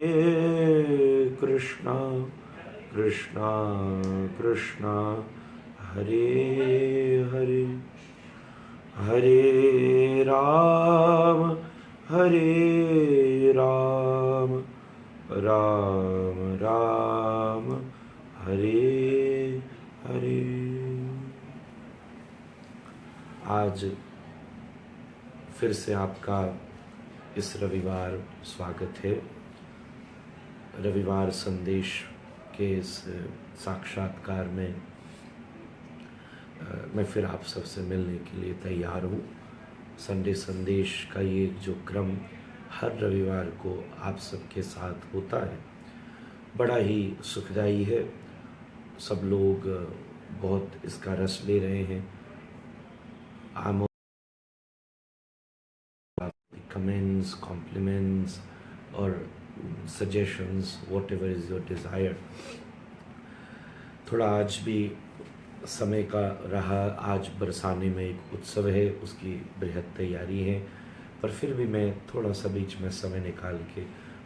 हे कृष्णा कृष्णा कृष्णा हरे हरे हरे राम राम राम हरे हरे। आज फिर से आपका इस रविवार स्वागत है। रविवार संदेश के इस साक्षात्कार में मैं फिर आप सबसे मिलने के लिए तैयार हूँ। संडे संदेश का ये जो क्रम हर रविवार को आप सबके साथ होता है, बड़ा ही सुखदायी है। सब लोग बहुत इसका रस ले रहे हैं। आम कमेंट्स, कॉम्प्लीमेंट्स और suggestions, what ever is your desire. थोड़ा आज भी समय का रहा। आज बरसाने में एक उत्सव है, उसकी बृहद तैयारी है, पर फिर भी मैं थोड़ा सा बीच में समय निकाल के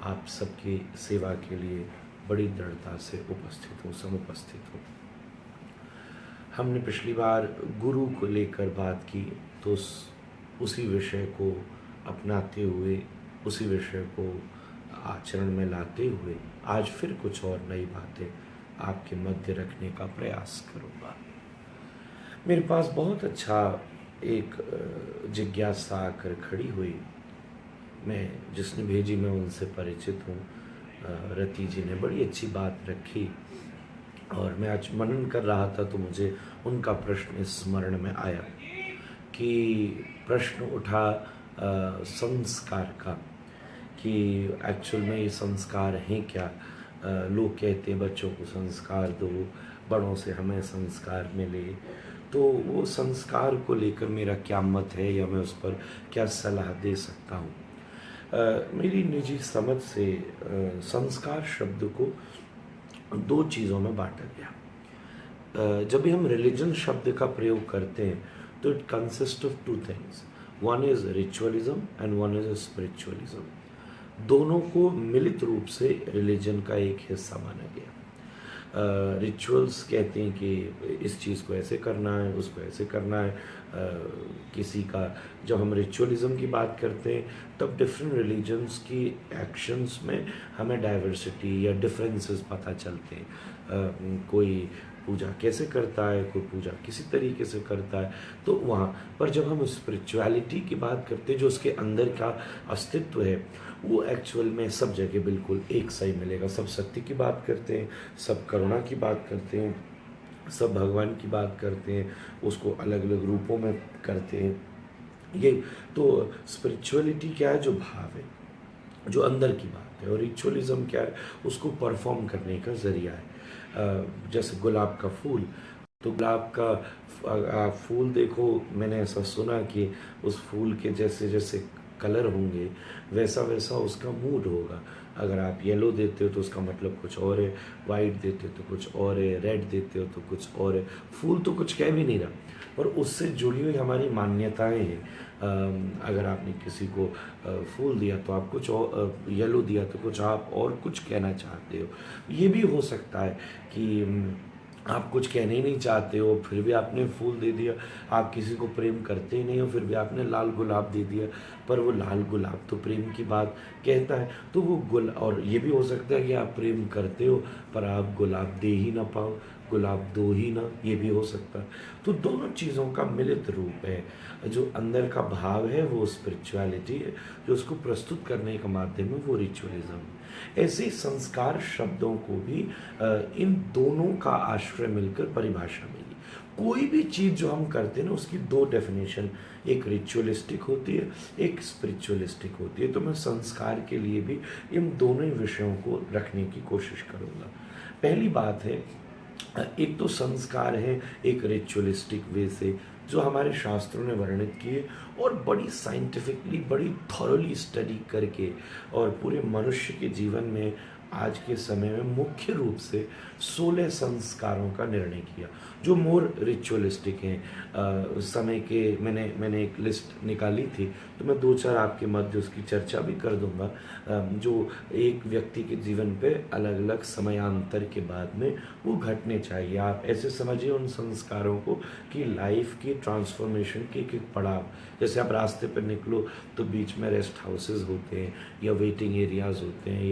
आप सबकी सेवा के लिए बड़ी दृढ़ता से उपस्थित हूँ, समुपस्थित हूँ। हमने पिछली बार गुरु को लेकर बात की, तो उसी विषय को अपनाते हुए, उसी विषय को आचरण में लाते हुए आज फिर कुछ और नई बातें आपके मध्य रखने का प्रयास करूँगा। मेरे पास बहुत अच्छा एक जिज्ञासा आकर खड़ी हुई। मैं जिसने भेजी मैं उनसे परिचित हूँ। रति जी ने बड़ी अच्छी बात रखी और मैं आज मनन कर रहा था तो मुझे उनका प्रश्न स्मरण में आया कि प्रश्न उठा संस्कार का, कि एक्चुअल में ये संस्कार हैं क्या। लोग कहते हैं बच्चों को संस्कार दो, बड़ों से हमें संस्कार मिले। तो वो संस्कार को लेकर मेरा क्या मत है या मैं उस पर क्या सलाह दे सकता हूँ। मेरी निजी समझ से संस्कार शब्द को दो चीज़ों में बांटा गया। जब भी हम रिलीजन शब्द का प्रयोग करते हैं तो it consist of two things. One is ritualism and one is spiritualism. दोनों को मिलित रूप से रिलीजन का एक हिस्सा माना गया। रिचुअल्स कहते हैं कि इस चीज़ को ऐसे करना है, उसको ऐसे करना है। किसी का जब हम रिचुअलिज्म की बात करते हैं तब डिफरेंट रिलीजन्स की एक्शंस में हमें डाइवर्सिटी या डिफरेंसेस पता चलते हैं। कोई पूजा कैसे करता है, कोई पूजा किसी तरीके से करता है। तो वहाँ पर जब हम स्पिरिचुअलिटी की बात करते हैं, जो उसके अंदर का अस्तित्व है, वो एक्चुअल में सब जगह बिल्कुल एक सा ही मिलेगा। सब सत्य की बात करते हैं, सब करुणा की बात करते हैं, सब भगवान की बात करते हैं, उसको अलग अलग रूपों में करते हैं। ये तो स्पिरिचुअलिटी क्या है, जो भाव है, जो अंदर की बात है। और रिचुअलिज्म क्या है, उसको परफॉर्म करने का ज़रिया है। जैसे गुलाब का फूल, तो गुलाब का फूल देखो, मैंने ऐसा सुना कि उस फूल के जैसे जैसे कलर होंगे वैसा वैसा उसका मूड होगा। अगर आप येलो देते हो तो उसका मतलब कुछ और है, वाइट देते हो तो कुछ और है, रेड देते हो तो कुछ और है। फूल तो कुछ कह भी नहीं रहा, पर उससे जुड़ी हुई हमारी मान्यताएं हैं। अगर आपने किसी को फूल दिया तो आप कुछ और, येलो दिया तो कुछ आप और कुछ कहना चाहते हो। ये भी हो सकता है कि आप कुछ कहने ही नहीं चाहते हो, फिर भी आपने फूल दे दिया। आप किसी को प्रेम करते ही नहीं हो, फिर भी आपने लाल गुलाब दे दिया, पर वो लाल गुलाब तो प्रेम की बात कहता है। तो वो और ये भी हो सकता है कि आप प्रेम करते हो पर आप गुलाब दे ही ना पाओ, गुलाब दो ही ना, ये भी हो सकता है। तो दोनों चीज़ों का मिलित रूप है। जो अंदर का भाव है वो स्पिरिचुअलिटी है, जो उसको प्रस्तुत करने का माध्यम है वो रिचुअलिज्म है। ऐसे संस्कार शब्दों को भी इन दोनों का आश्रय मिलकर परिभाषा मिली। कोई भी चीज़ जो हम करते हैं ना, उसकी दो डेफिनेशन, एक रिचुअलिस्टिक होती है, एक स्पिरिचुअलिस्टिक होती है। तो मैं संस्कार के लिए भी इन दोनों ही विषयों को रखने की कोशिश करूँगा। पहली बात है, एक तो संस्कार है एक रिचुअलिस्टिक वे से जो हमारे शास्त्रों ने वर्णित किए, और बड़ी साइंटिफिकली, बड़ी थॉरोली स्टडी करके और पूरे मनुष्य के जीवन में आज के समय में मुख्य रूप से 16 संस्कारों का निर्णय किया, जो मोर रिचुअलिस्टिक हैं। समय के मैंने एक लिस्ट निकाली थी, तो मैं 2-4 आपके मध्य उसकी चर्चा भी कर दूंगा, जो एक व्यक्ति के जीवन पे अलग अलग समयांतर के बाद में वो घटने चाहिए। आप ऐसे समझिए उन संस्कारों को कि लाइफ की ट्रांसफॉर्मेशन के एक एक पड़ाव, जैसे आप रास्ते पर निकलो तो बीच में रेस्ट हाउसेज होते हैं या वेटिंग एरियाज होते हैं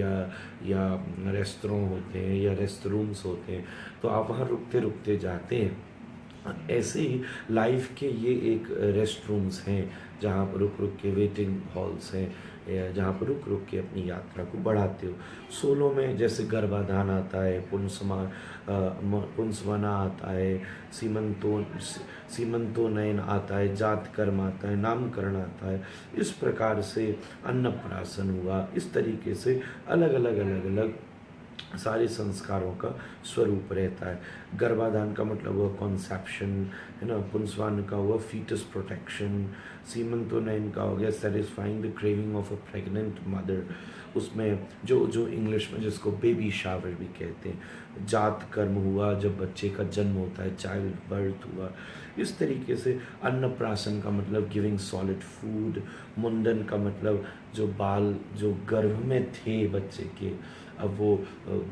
या रेस्टोरेंट होते हैं या रेस्ट रूम्स होते हैं, तो आप वहाँ रुकते रुकते जाते हैं। ऐसे ही लाइफ के ये एक रेस्ट रूम्स हैं जहाँ पर रुक रुक के, वेटिंग हॉल्स हैं जहाँ पर रुक रुक के अपनी यात्रा को बढ़ाते हो। 16 में जैसे गर्भाधान आता है, पुंसवना आता है, सीमंतोनयन आता है, जात कर्म आता है, नामकरण आता है, इस प्रकार से अन्नप्राशन हुआ। इस तरीके से अलग अलग सारे संस्कारों का स्वरूप रहता है। गर्भाधान का मतलब हुआ कॉन्सेप्शन, है ना। पुंसवान का हुआ फीटस प्रोटेक्शन। सीमंतोनयन का हो गया satisfying the craving of a pregnant mother, उसमें जो इंग्लिश में जिसको बेबी शावर भी कहते हैं। जात कर्म हुआ जब बच्चे का जन्म होता है, चाइल्ड बर्थ हुआ। इस तरीके से अन्नप्राशन का मतलब गिविंग सॉलिड फूड। मुंडन का मतलब जो बाल जो गर्भ में थे बच्चे के, अब वो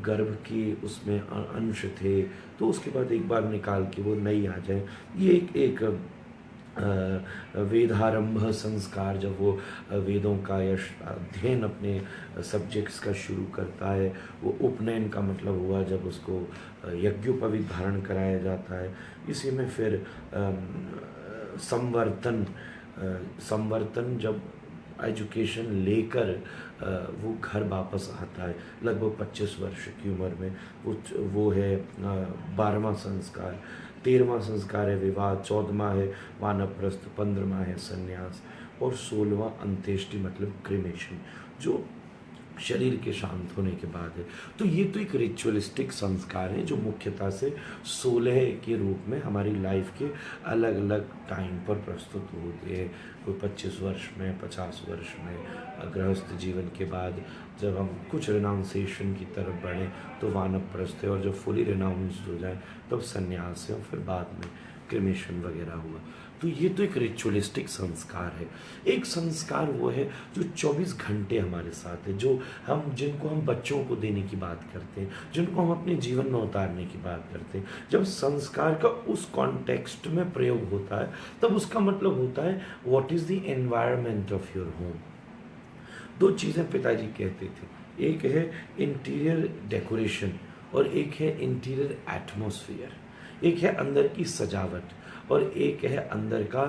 गर्भ के उसमें अंश थे, तो उसके बाद एक बार निकाल के वो नहीं आ जाए। ये एक वेदारंभ संस्कार, जब वो वेदों का या अध्ययन अपने सब्जेक्ट्स का शुरू करता है। वो उपनयन का मतलब हुआ जब उसको यज्ञोपवीत धारण कराया जाता है। इसी में फिर संवर्तन जब एजुकेशन लेकर वो घर वापस आता है लगभग 25 वर्ष की उम्र में, वो है 12वां संस्कार। 13वां संस्कार है विवाह, 14वां है वानप्रस्थ, 15वां है संन्यास और 16वां अंत्येष्टि मतलब क्रिमेशन, जो शरीर के शांत होने के बाद है। तो ये तो एक रिचुअलिस्टिक संस्कार है जो मुख्यतः से 16 के रूप में हमारी लाइफ के अलग अलग टाइम पर प्रस्तुत होते हैं। कोई 25 वर्ष में, 50 वर्ष में, गृहस्थ जीवन के बाद जब हम कुछ रिनाउंसिएशन की तरफ बढ़ें तो वानप्रस्थ है, और जब फुली रिनाउंस्ड हो जाए तब संन्यास है, और फिर बाद में क्रिमेशन वगैरह हुआ। तो ये तो एक रिचुअलिस्टिक संस्कार है। एक संस्कार वो है जो 24 घंटे हमारे साथ है, जिनको हम बच्चों को देने की बात करते हैं, जिनको हम अपने जीवन में उतारने की बात करते हैं। जब संस्कार का उस कॉन्टेक्स्ट में प्रयोग होता है तब उसका मतलब होता है what is the environment of your home. 2 चीज़ें पिताजी कहते थे, एक है इंटीरियर डेकोरेशन और एक है इंटीरियर एटमॉस्फेयर। एक है अंदर की सजावट और एक है अंदर का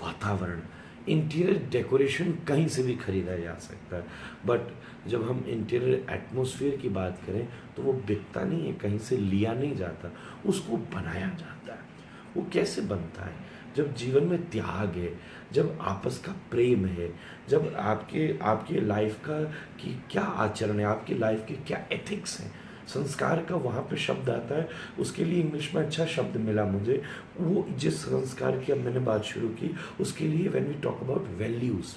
वातावरण। इंटीरियर डेकोरेशन कहीं से भी खरीदा जा सकता है, बट जब हम इंटीरियर एटमॉस्फेयर की बात करें तो वो बिकता नहीं है, कहीं से लिया नहीं जाता, उसको बनाया जाता है। वो कैसे बनता है? जब जीवन में त्याग है, जब आपस का प्रेम है, जब आपके लाइफ का कि क्या आचरण है, आपकी लाइफ के क्या एथिक्स हैं। संस्कार का वहाँ पे शब्द आता है, उसके लिए इंग्लिश में अच्छा शब्द मिला मुझे। वो जिस संस्कार की अब मैंने बात शुरू की उसके लिए when we talk about values,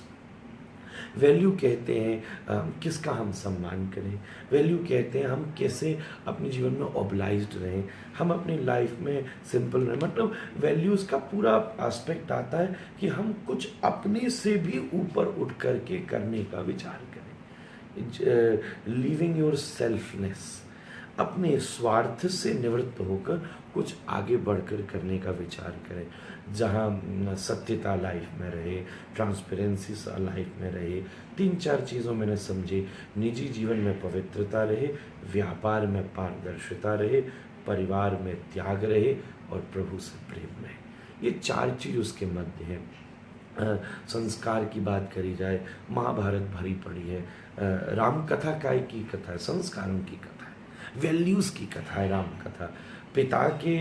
value कहते हैं किसका हम सम्मान करें, वैल्यू कहते हैं हम कैसे अपने जीवन में ऑब्लाइज्ड रहें, हम अपनी लाइफ में सिंपल रहें। मतलब वैल्यूज़ का पूरा एस्पेक्ट आता है कि हम कुछ अपने से भी ऊपर उठ करके करने का विचार करें। लिविंग योर सेल्फनेस, अपने स्वार्थ से निवृत्त होकर कुछ आगे बढ़कर करने का विचार करें, जहाँ सत्यता लाइफ में रहे, ट्रांसपेरेंसी लाइफ में रहे। 3-4 चीज़ों मैंने समझी, निजी जीवन में पवित्रता रहे, व्यापार में पारदर्शिता रहे, परिवार में त्याग रहे और प्रभु से प्रेम रहे। ये 4 चीज़ उसके मध्य हैं। संस्कार की बात करी जाए, महाभारत भरी पड़ी है। राम कथा काय की कथा है, संस्कारों की कथा है, वैल्यूज़ की कथा है राम कथा। पिता के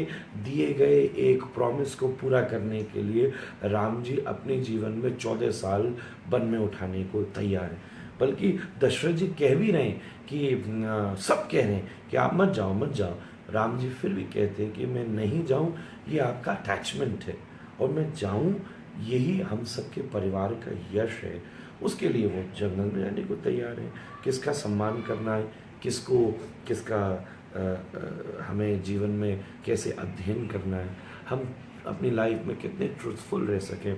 दिए गए एक प्रॉमिस को पूरा करने के लिए राम जी अपने जीवन में 14 साल वन में उठाने को तैयार हैं। बल्कि दशरथ जी कह भी रहे हैं कि सब कह रहे हैं कि आप मत जाओ। राम जी फिर भी कहते हैं कि मैं नहीं जाऊं, ये आपका अटैचमेंट है, और मैं जाऊं यही हम सबके परिवार का यश है। उसके लिए वो जंगल में जाने को तैयार है। किसका सम्मान करना है, किसको किसका हमें जीवन में कैसे अध्ययन करना है, हम अपनी लाइफ में कितने ट्रूथफुल रह सकें,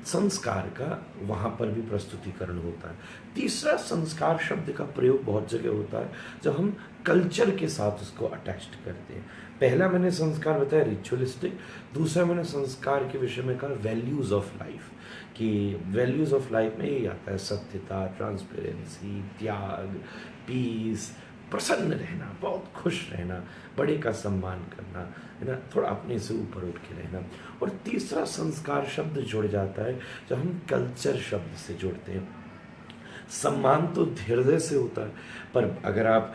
संस्कार का वहाँ पर भी प्रस्तुतिकरण होता है। तीसरा, संस्कार शब्द का प्रयोग बहुत जगह होता है जब हम कल्चर के साथ उसको अटैच्ड करते हैं। पहला मैंने संस्कार बताया रिचुअलिस्टिक, दूसरा मैंने संस्कार के विषय में कहा वैल्यूज़ ऑफ लाइफ, कि वैल्यूज़ ऑफ लाइफ में यही आता है सत्यता, ट्रांसपेरेंसी, त्याग, पीस, प्रसन्न रहना, बहुत खुश रहना, बड़े का सम्मान करना, है ना, थोड़ा अपने से ऊपर उठ के रहना। और तीसरा संस्कार शब्द जुड़ जाता है जब हम कल्चर शब्द से जुड़ते हैं। सम्मान तो हृदय से होता है, पर अगर आप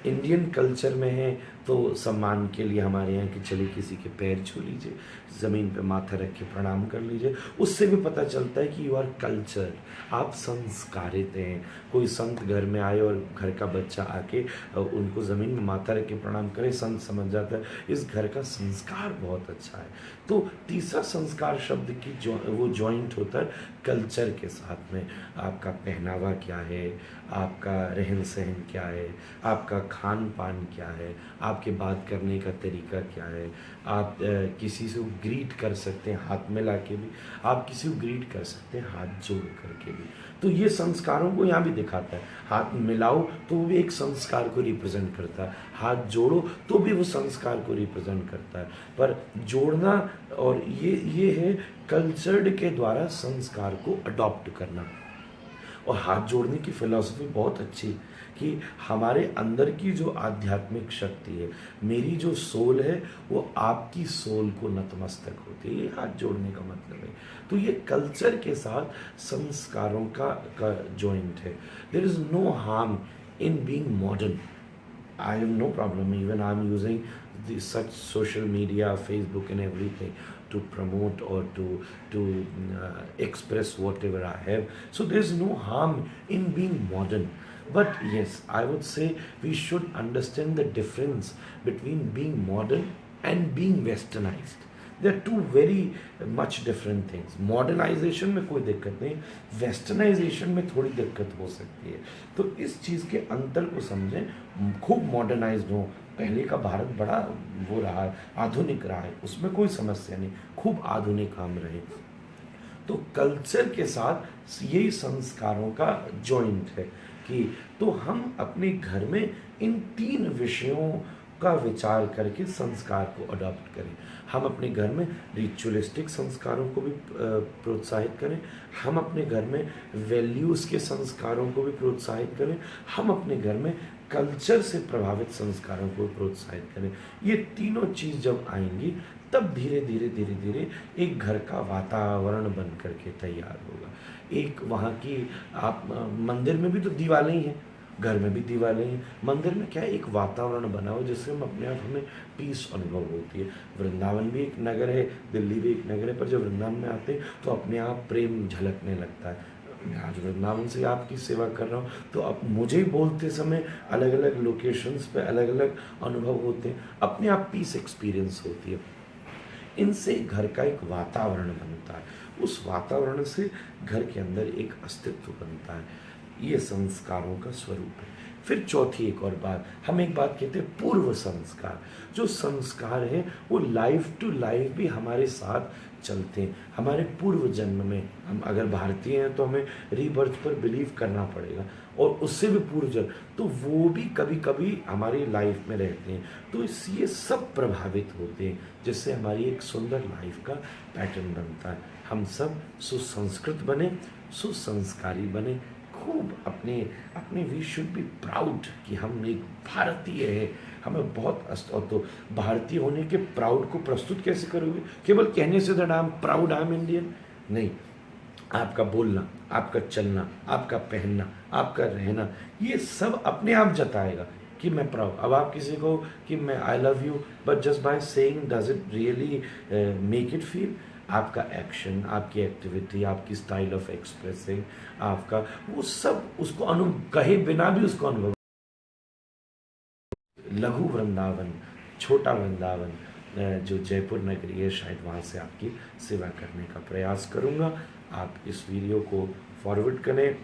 इंडियन कल्चर में हैं तो सम्मान के लिए हमारे यहाँ कि चलिए किसी के पैर छू लीजिए, ज़मीन पे माथा रख के प्रणाम कर लीजिए, उससे भी पता चलता है कि यू आर कल्चर, आप संस्कारित हैं। कोई संत घर में आए और घर का बच्चा आके उनको ज़मीन में माथा रख के प्रणाम करे, संत समझ जाता है इस घर का संस्कार बहुत अच्छा है। तो तीसरा संस्कार शब्द की जो वो जॉइंट होता है कल्चर के साथ में। आपका पहनावा क्या है, आपका रहन सहन क्या है, आपका खान पान क्या है, आपके बात करने का तरीका क्या है, आप किसी से ग्रीट कर सकते हैं हाथ मिला के भी, आप किसी को ग्रीट कर सकते हैं हाथ जोड़ करके भी। तो ये संस्कारों को यहाँ भी दिखाता है। हाथ मिलाओ तो वो भी एक संस्कार को रिप्रेजेंट करता है, हाथ जोड़ो तो भी वो संस्कार को रिप्रेजेंट करता है। पर जोड़ना और ये है कल्चर्ड के द्वारा संस्कार को अडॉप्ट करना। और हाथ जोड़ने की फिलॉसफी बहुत अच्छी, कि हमारे अंदर की जो आध्यात्मिक शक्ति है, मेरी जो सोल है वो आपकी सोल को नतमस्तक होती है, ये हाथ जोड़ने का मतलब है। तो ये कल्चर के साथ संस्कारों का जॉइंट है। There is no harm in being modern. I have no problem. Even I'm using such social media, Facebook and everything to promote or to express whatever I have. So there's no harm in being modern. But yes, I would say we should understand the difference between being modern and being westernized. They are two very much different things. Modernisation में कोई दिक्कत नहीं, westernisation में थोड़ी दिक्कत हो सकती है। तो इस चीज़ के अंतर को समझें। खूब मॉडर्नाइज्ड हो, पहले का भारत बड़ा वो रहा है, आधुनिक रहा है, उसमें कोई समस्या नहीं, खूब आधुनिक हम रहे। तो कल्चर के साथ यही संस्कारों का जॉइंट है, कि तो हम अपने घर में इन तीन विषयों का विचार करके संस्कार को अडॉप्ट करें। हम अपने घर में रिचुअलिस्टिक संस्कारों को भी प्रोत्साहित करें, हम अपने घर में वैल्यूज़ के संस्कारों को भी प्रोत्साहित करें, हम अपने घर में कल्चर से प्रभावित संस्कारों को प्रोत्साहित करें। ये तीनों चीज़ जब आएंगी तब धीरे धीरे धीरे धीरे एक घर का वातावरण बन करके तैयार होगा। एक वहाँ की आप मंदिर में भी तो दीवारें ही हैं, घर में भी दीवारें हैं, मंदिर में क्या है, एक वातावरण बना हो जिससे हम अपने आप हमें पीस अनुभव होती है। वृंदावन भी एक नगर है, दिल्ली भी एक नगर है, पर जब वृंदावन में आते हैं तो अपने आप प्रेम झलकने लगता है। मैं आज वृंदावन से आपकी सेवा कर रहा हूँ तो अब मुझे बोलते समय अलग अलग लोकेशंस पे अलग अलग अनुभव होते हैं, अपने आप पीस एक्सपीरियंस होती है। इनसे घर का एक वातावरण बनता है, उस वातावरण से घर के अंदर एक अस्तित्व बनता है। ये संस्कारों का स्वरूप है। फिर चौथी एक और बात, हम एक बात कहते हैं पूर्व संस्कार। जो संस्कार हैं वो लाइफ टू लाइफ भी हमारे साथ चलते हैं। हमारे पूर्व जन्म में, हम अगर भारतीय हैं तो हमें रीबर्थ पर बिलीव करना पड़ेगा, और उससे भी पूर्व जन्म, तो वो भी कभी कभी हमारी लाइफ में रहते हैं। तो ये सब प्रभावित होते हैं, जिससे हमारी एक सुंदर लाइफ का पैटर्न बनता है। हम सब सुसंस्कृत बने, सुसंस्कारी बने, खूब अपने वी शुड बी प्राउड कि हम एक भारतीय है, हमें बहुत और तो भारतीय होने के प्राउड को प्रस्तुत कैसे करोगे? केवल कहने say that I am proud, I am Indian नहीं। आपका बोलना, आपका चलना, आपका पहनना, आपका रहना, ये सब अपने आप जताएगा कि मैं प्राउड। अब आप किसी को कि मैं I love you, but just by saying does it really make it feel? आपका एक्शन, आपकी एक्टिविटी, आपकी स्टाइल ऑफ एक्सप्रेसिंग, आपका वो सब उसको कहे बिना भी उसको अनुभव। लघु वृंदावन, छोटा वृंदावन, जो जयपुर नगरी है, शायद वहाँ से आपकी सेवा करने का प्रयास करूँगा। आप इस वीडियो को फॉरवर्ड करें।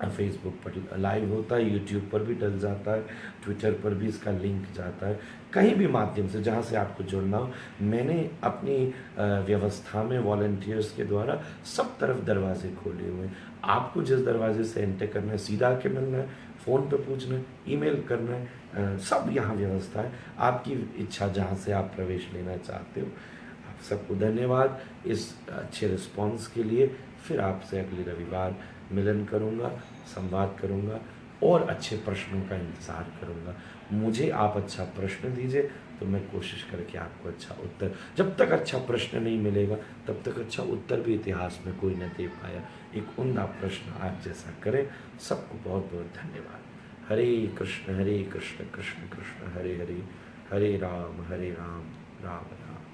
फेसबुक पर लाइव होता है, यूट्यूब पर भी डल जाता है, ट्विटर पर भी इसका लिंक जाता है। कहीं भी माध्यम से जहाँ से आपको जुड़ना हो, मैंने अपनी व्यवस्था में वॉलंटियर्स के द्वारा सब तरफ दरवाजे खोले हुए हैं। आपको जिस दरवाजे से एंटर करना है, सीधा आके मिलना है, फ़ोन पे पूछना है, ईमेल करना है, सब यहाँ व्यवस्था है। आपकी इच्छा जहाँ से आप प्रवेश लेना चाहते हो। आप सबको धन्यवाद इस अच्छे रिस्पॉन्स के लिए। फिर आपसे अगले रविवार मिलन करूँगा, संवाद करूँगा और अच्छे प्रश्नों का इंतज़ार करूँगा। मुझे आप अच्छा प्रश्न दीजिए तो मैं कोशिश करके आपको अच्छा उत्तर, जब तक अच्छा प्रश्न नहीं मिलेगा तब तक अच्छा उत्तर भी इतिहास में कोई न दे पाया। एक उम्दा प्रश्न आज जैसा करें। सबको बहुत बहुत धन्यवाद। हरे कृष्ण कृष्ण कृष्ण हरे हरे, हरे राम राम राम।